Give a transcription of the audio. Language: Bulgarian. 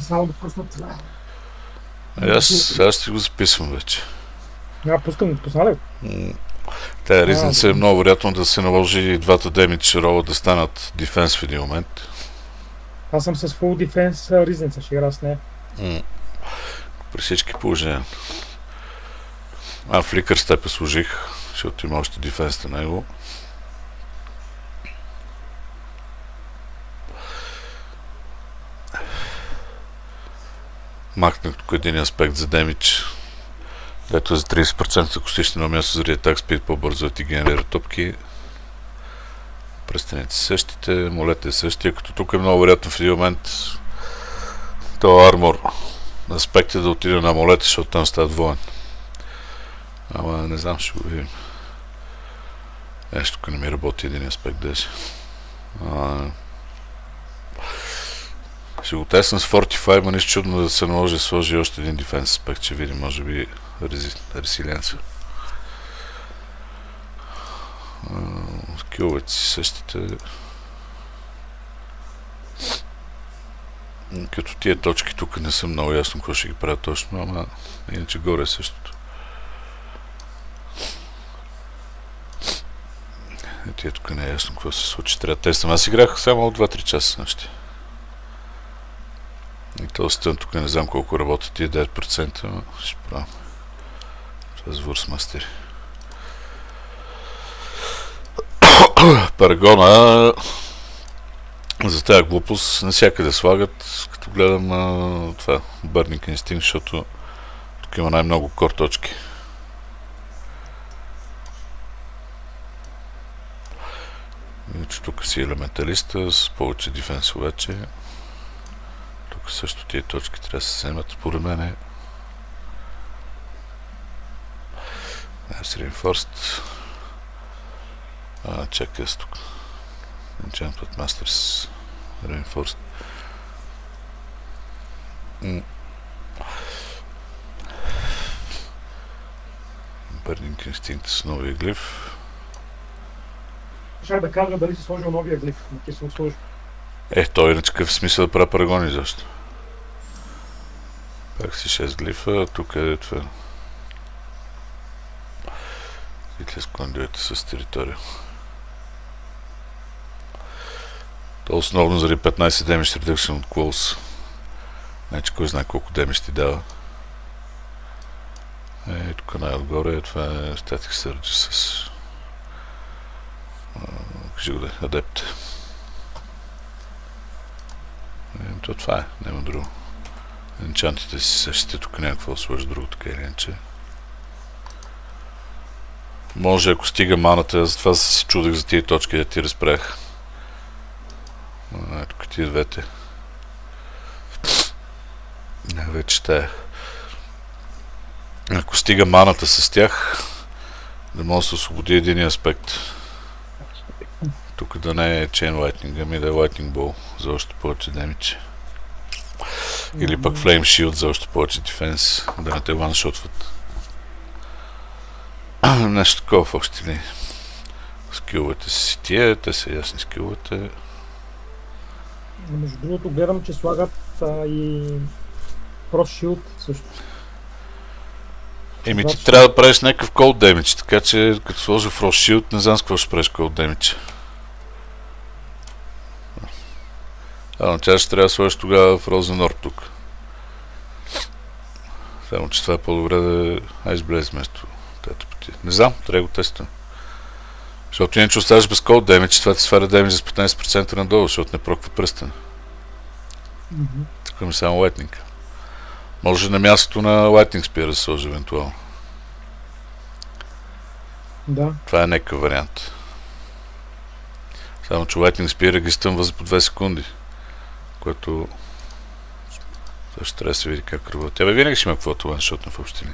Само да пусна това. Аз ще го записвам вече. Пускам, пусна ли? Тая ризница е Добре. много вероятно да се наложи двата демидж рола да станат дефенс в един момент. Аз съм с full defense ризница, ще игра с нея. При всички положения. Фликър степа служих, защото има още дефенс на него. Махнах тук един аспект за демидж. Ето за 30% ако ще на място заради атак спид по-бързо да ти генерира топки. Пръстените същите, молете същия, като тук е много вероятно в един момент този армор аспект е да отиде на молете, защото там става двоен. Ама не знам, ще го видим. Тук не ми работи един аспект даже. Ще го тесна с Fortify, ма нищо чудно да се наложи да сложи още един дефенс аспект, ще видим, може би ресилиенса. Скиловете си същите. Като тия точки тук не съм много ясно какво ще ги правя точно, ама иначе горе е същото. Тия тук не е ясно какво се случи. Трябва да тествам. Аз играх само 2-3 часа още. И този стън тук не знам колко работи тия 9%, но ще правя. Това е Ворс Мастери. Парагона за тази глупост навсякъде слагат, като гледам това Burning Instinct, защото тук има най-много кор точки. Иначе тук си елементалиста с повече дефенс вече. Тук също тия точки трябва да се вземат, според мен. Reinforced. Чакай аз тук. Enchantment Masters Reinforced. Burning Instinct с новия глиф. Ще да кажа дали си сложил новия глиф, но ти си го сложил. Той иначе какъв смисъл да правя парагони защо? Пак си 6 глифа, тук е това. Хитлес кондуите с територия. То основно заради 15 damage reduction от close. Значи кой знае колко damage ти дава. Тук най-отгоре това е Static Surge с кажи го да е, адепт. То това е, няма друго. Енчантите си същите, тук няма какво да сложи друго, така или иначе. Може ако стига маната, затова се чудах за тия точки, да ти разправях. Тук тия двете. Вече тая. Ако стига маната с тях, да може да се освободи един аспект. Тук да не е Chain Lightning, ами да е Lightning Ball за още повече демидж. Или пък Flame Shield за още повече дефенс, да не те ваншотват. Нещо такова в общи ли. Скиловете си тия, те са ясни скиловете. Между другото гледам, че слагат и Frost Shield също. Ти трябва да правиш някакъв cold damage, така че като сложа Frost Shield, не знам с какво ще правиш cold damage. Тя ще трябва да сложиш тогава Frozen Orb тук. Само, че това е по-добре да е Ice Blaze вместо тето пъти. Не знам, трябва да го тествам. Защото иначе оставаш без cold damage, това ти сваля damage с 15% надолу, защото не проква пръстен. Тук ми само Lightning. Може на мястото на Lightning Spear да се сложи евентуално. Да. Това е някакъв вариант. Само, че Lightning Spear ги стъмва за по 2 секунди. Което също трябва да се види как работи. Винаги ще има каквото ваншотна в общини.